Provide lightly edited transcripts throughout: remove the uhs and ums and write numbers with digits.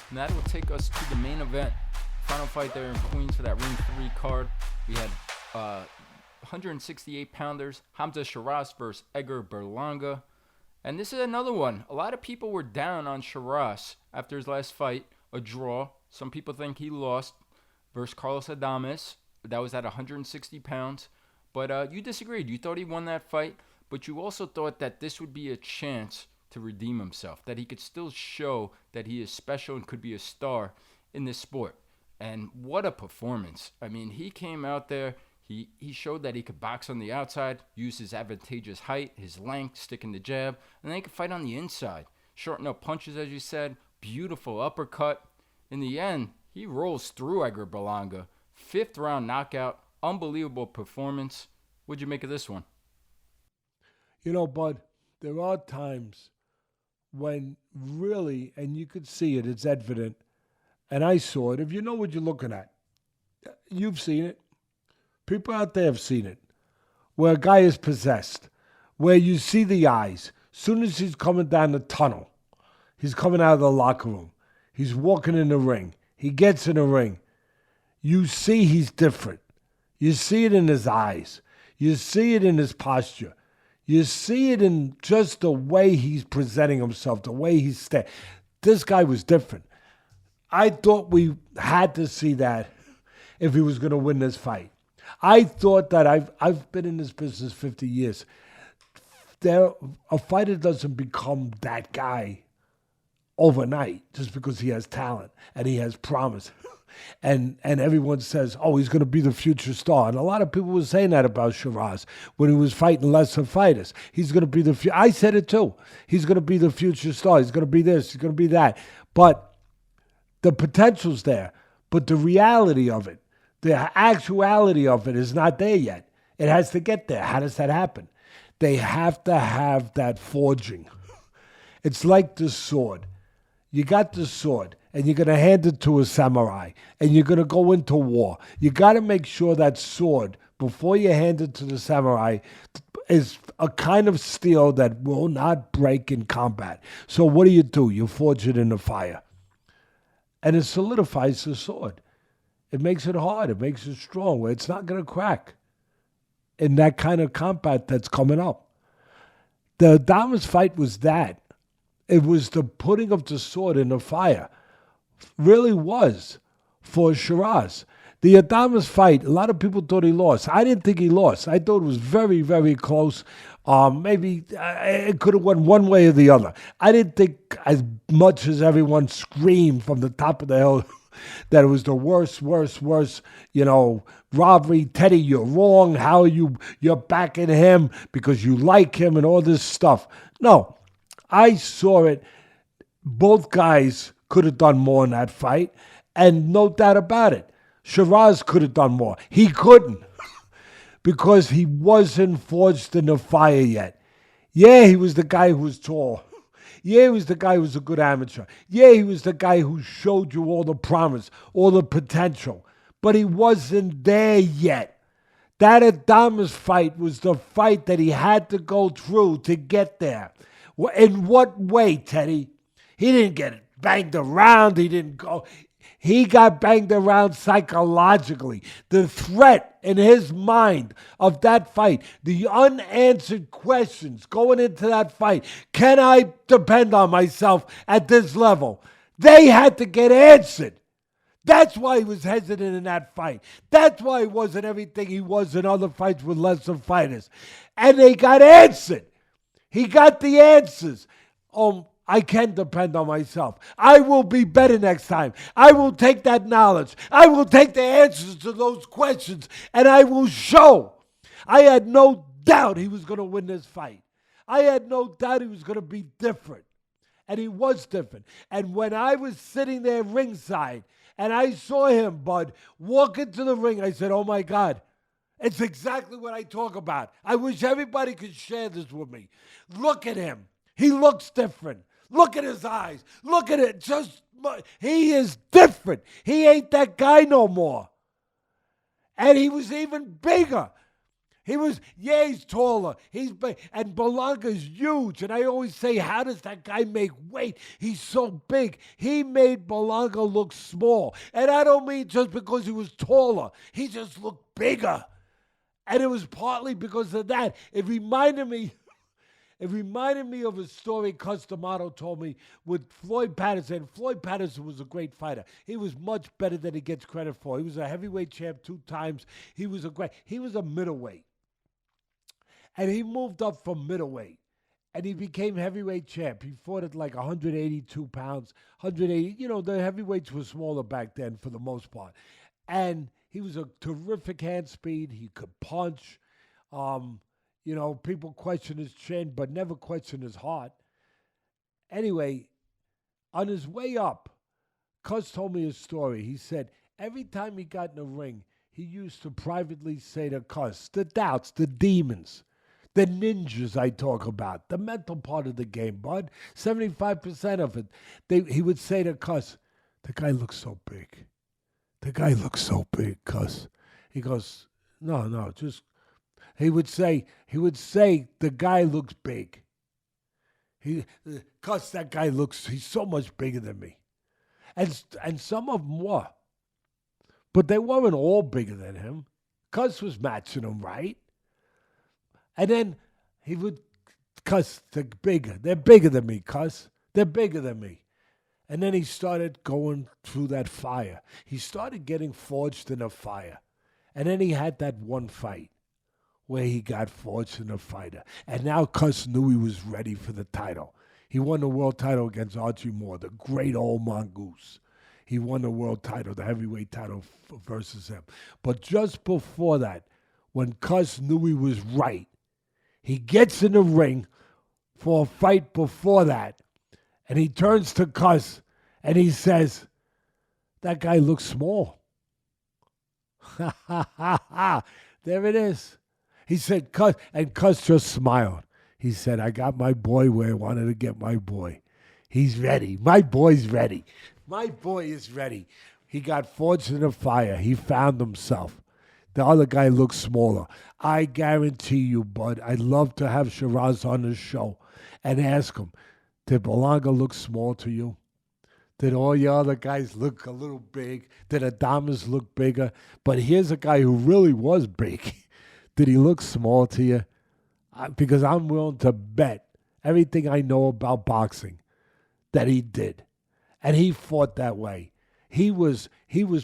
And that will take us to the main event. Final fight there in Queens for that Ring 3 card. We had 168 pounders, Hamzah Sheeraz versus Edgar Berlanga. And this is another one. A lot of people were down on Shiraz after his last fight, a draw. Some people think he lost versus Carlos Adames. That was at 160 pounds. But you disagreed. You thought he won that fight, but you also thought that this would be a chance to redeem himself, that he could still show that he is special and could be a star in this sport. And what a performance. I mean, he came out there. He showed that he could box on the outside, use his advantageous height, his length, sticking the jab, and then he could fight on the inside. Shorten up punches, as you said, beautiful uppercut. In the end, he rolls through Edgar Berlanga. 5th round knockout, unbelievable performance. What'd you make of this one? You know, Bud, there are times when really, and you could see it, it's evident, and I saw it. If you know what you're looking at, you've seen it. People out there have seen it, where a guy is possessed, where you see the eyes. Soon as he's coming down the tunnel, he's coming out of the locker room, he's walking in the ring, he gets in the ring, you see he's different. You see it in his eyes. You see it in his posture. You see it in just the way he's presenting himself, the way he's standing. This guy was different. I thought we had to see that if he was going to win this fight. I thought that I've been in this business 50 years. A fighter doesn't become that guy overnight just because he has talent and he has promise. And everyone says, oh, he's going to be the future star. And a lot of people were saying that about Shiraz when he was fighting lesser fighters. He's going to be the future. I said it too. He's going to be the future star. He's going to be this. He's going to be that. But the potential's there. But the reality of it, the actuality of it is not there yet. It has to get there. How does that happen? They have to have that forging. It's like the sword. You got the sword, and you're going to hand it to a samurai, and you're going to go into war. You got to make sure that sword, before you hand it to the samurai, is a kind of steel that will not break in combat. So what do? You forge it in the fire. And it solidifies the sword. It makes it hard. It makes it strong, where it's not going to crack in that kind of combat that's coming up. The Adames fight was that. It was the putting of the sword in the fire. Really was for Shiraz. The Adames fight, a lot of people thought he lost. I didn't think he lost. I thought it was very, very close. Maybe it could have went one way or the other. I didn't think as much as everyone screamed from the top of the hill that it was the worst, robbery. Teddy, you're wrong. How you're backing him because you like him and all this stuff. No. I saw it. Both guys could have done more in that fight, and no doubt about it. Shiraz could have done more. He couldn't because he wasn't forged in the fire yet. Yeah, he was the guy who was tall. Yeah, he was the guy who was a good amateur. Yeah, he was the guy who showed you all the promise, all the potential, but he wasn't there yet. That Adames fight was the fight that he had to go through to get there. In what way, Teddy? He didn't get banged around. He got banged around psychologically. The threat in his mind of that fight, the unanswered questions going into that fight, can I depend on myself at this level? They had to get answered. That's why he was hesitant in that fight. That's why he wasn't everything he was in other fights with lesser fighters. And they got answered. He got the answers. I can depend on myself. I will be better next time. I will take that knowledge. I will take the answers to those questions, and I will show. I had no doubt he was going to win this fight. I had no doubt he was going to be different, and he was different. And when I was sitting there ringside, and I saw him, Bud, walk into the ring, I said, oh, my God. It's exactly what I talk about. I wish everybody could share this with me. Look at him. He looks different. Look at his eyes. Look at it. He is different. He ain't that guy no more. And he was even bigger. He's taller. He's big. And Berlanga's huge. And I always say, how does that guy make weight? He's so big. He made Berlanga look small. And I don't mean just because he was taller. He just looked bigger. And it was partly because of that. It reminded me of a story Cus D'Amato told me with Floyd Patterson. Floyd Patterson was a great fighter. He was much better than he gets credit for. He was a heavyweight champ 2 times. He was a middleweight. And he moved up from middleweight. And he became heavyweight champ. He fought at like 182 pounds, 180. The heavyweights were smaller back then for the most part. And he was a terrific hand speed. He could punch. People question his chin, but never question his heart. Anyway, on his way up, Cus told me a story. He said every time he got in the ring, he used to privately say to Cus, the doubts, the demons, the ninjas I talk about, the mental part of the game, bud, 75% of it. He would say to Cus, the guy looks so big. The guy looks so big, Cus. He goes, no, just... He would say, the guy looks big. Cus, that guy he's so much bigger than me. And some of them were. But they weren't all bigger than him. Cus was matching them, right? And then he would, Cus, they're bigger. They're bigger than me, Cus. They're bigger than me. And then he started going through that fire. He started getting forged in a fire. And then he had that one fight where he got forged in a fighter. And now Cus knew he was ready for the title. He won the world title against Archie Moore, the great old mongoose. He won the world title, the heavyweight title versus him. But just before that, when Cus knew he was right, he gets in the ring for a fight before that, and he turns to Cus and he says, that guy looks small. Ha, ha, ha, ha. There it is. He said, Cus, and Cus just smiled. He said, I got my boy where I wanted to get my boy. He's ready. My boy's ready. My boy is ready. He got forged in the fire. He found himself. The other guy looks smaller. I guarantee you, bud, I'd love to have Shiraz on the show and ask him, did Berlanga look small to you? Did all your other guys look a little big? Did Adamas look bigger? But here's a guy who really was big. Did he look small to you? Because I'm willing to bet everything I know about boxing that he did. And he fought that way. He was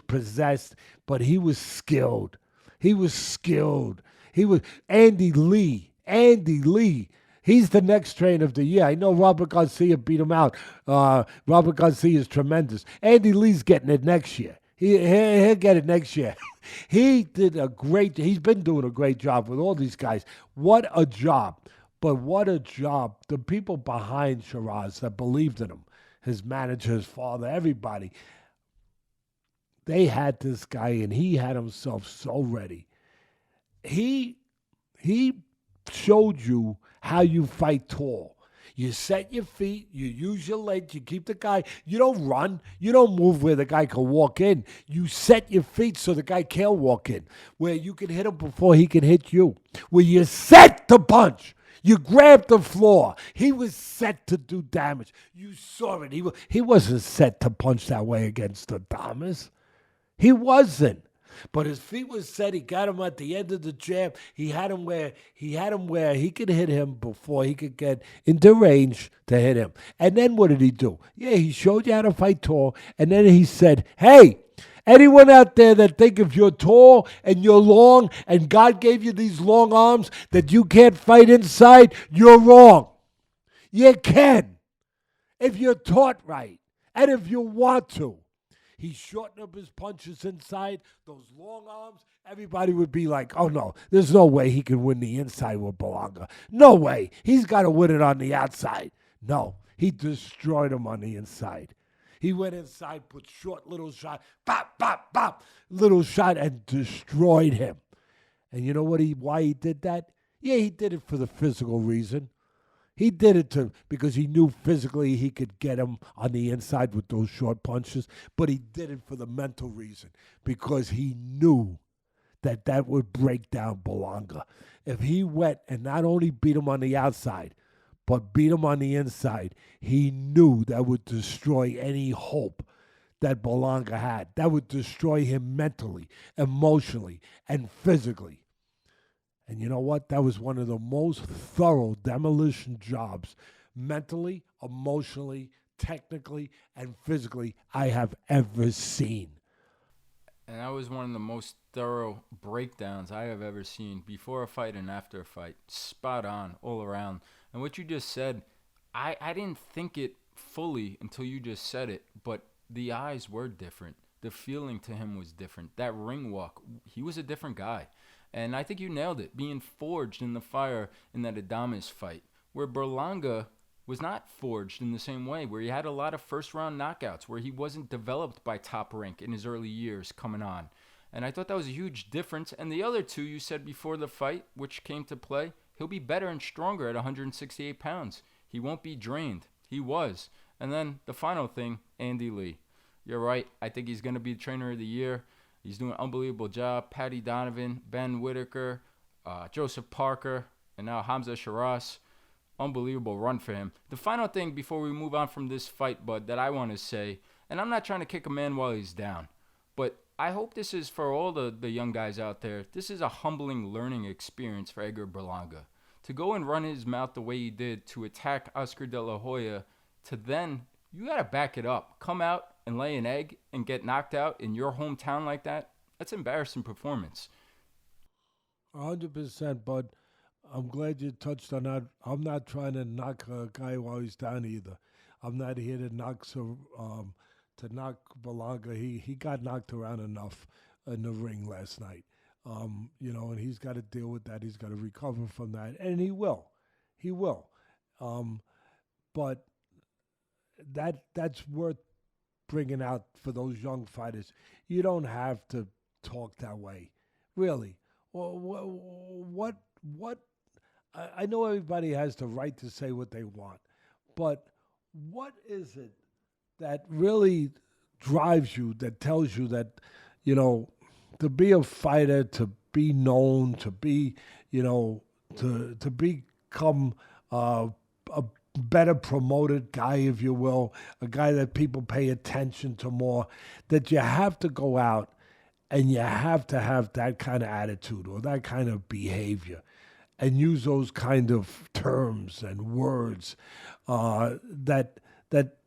possessed, but he was skilled. He was skilled. He was Andy Lee. He's the next trainer of the year. I know Robert Garcia beat him out. Robert Garcia is tremendous. Andy Lee's getting it next year. He'll get it next year. He's been doing a great job with all these guys. What a job. But what a job. The people behind Shiraz that believed in him, his manager, his father, everybody, they had this guy and he had himself so ready. He showed you how you fight tall. You set your feet, you use your legs, you keep the guy. You don't run. You don't move where the guy can walk in. You set your feet so the guy can't walk in, where you can hit him before he can hit you, where you're set to punch. You grabbed the floor. He was set to do damage. You saw it. He wasn't set to punch that way against Adamas. He wasn't. But his feet was set. He got him at the end of the jab. He had him where he could hit him before he could get into range to hit him. And then what did he do? Yeah, he showed you how to fight tall. And then he said, hey, anyone out there that think if you're tall and you're long and God gave you these long arms that you can't fight inside, you're wrong. You can if you're taught right and if you want to. He shortened up his punches inside, those long arms. Everybody would be like, oh, no, there's no way he can win the inside with Berlanga. No way. He's got to win it on the outside. No, he destroyed him on the inside. He went inside, put short little shot, bop, bop, bop, little shot, and destroyed him. And you know why he did that? Yeah, he did it for the physical reason. He did it because he knew physically he could get him on the inside with those short punches, but he did it for the mental reason because he knew that would break down Berlanga. If he went and not only beat him on the outside, but beat him on the inside, he knew that would destroy any hope that Berlanga had. That would destroy him mentally, emotionally, and physically. And you know what? That was one of the most thorough demolition jobs, mentally, emotionally, technically, and physically, I have ever seen. And that was one of the most thorough breakdowns I have ever seen, before a fight and after a fight. Spot on all around. And what you just said, I didn't think it fully until you just said it, but the eyes were different. The feeling to him was different. That ring walk, he was a different guy. And I think you nailed it, being forged in the fire in that Adames fight, where Berlanga was not forged in the same way, where he had a lot of first-round knockouts, where he wasn't developed by Top Rank in his early years coming on. And I thought that was a huge difference. And the other two you said before the fight, which came to play, he'll be better and stronger at 168 pounds. He won't be drained. He was. And then the final thing, Andy Lee. You're right. I think he's going to be the trainer of the year. He's doing an unbelievable job. Patty Donovan, Ben Whitaker, Joseph Parker, and now Hamzah Sheeraz. Unbelievable run for him. The final thing before we move on from this fight, Bud, that I want to say, and I'm not trying to kick a man while he's down, but I hope this is, for all the young guys out there, this is a humbling learning experience for Edgar Berlanga. To go and run his mouth the way he did, to attack Oscar De La Hoya, to then, you got to back it up. Come out and lay an egg and get knocked out in your hometown like that. That's embarrassing performance. 100%, Bud. I'm glad you touched on that. I'm not trying to knock a guy while he's down either. I'm not here to knock Berlanga. He got knocked around enough in the ring last night. And he's got to deal with that. He's got to recover from that, and he will. He will. But that's worth bringing out for those young fighters. You don't have to talk that way, really. What? I know everybody has the right to say what they want, but what is it that really drives you, that tells you that, to be a fighter, to be known, to be, to become a better promoted guy, if you will, a guy that people pay attention to more, that you have to go out and you have to have that kind of attitude or that kind of behavior and use those kind of terms and words that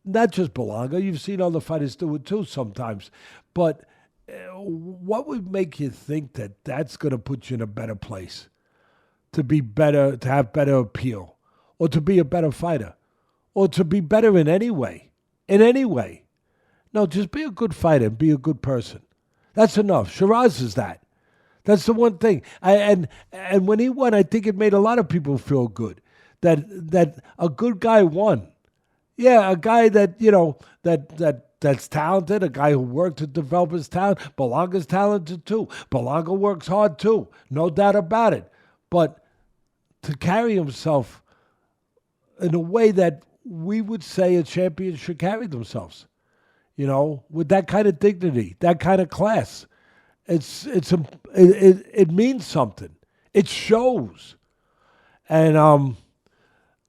not just Berlanga, you've seen other fighters do it too sometimes, but what would make you think that that's going to put you in a better place, to be better, to have better appeal, or to be a better fighter, or to be better in any way? In any way. No, just be a good fighter and be a good person. That's enough. Shiraz is that. That's the one thing. And when he won, I think it made a lot of people feel good that a good guy won. Yeah, a guy that, that's talented, a guy who worked to develop his talent. Berlanga's talented too. Berlanga works hard too, no doubt about it. But to carry himself in a way that we would say a champion should carry themselves, with that kind of dignity, that kind of class. It means something. It shows. And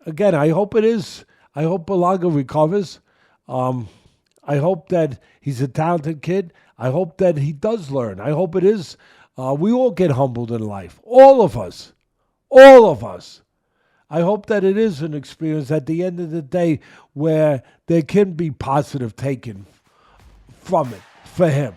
again, I hope it is. I hope Berlanga recovers. I hope that he's a talented kid. I hope that he does learn. I hope it is. We all get humbled in life. All of us. All of us. I hope that it is an experience at the end of the day where there can be positive taken from it for him.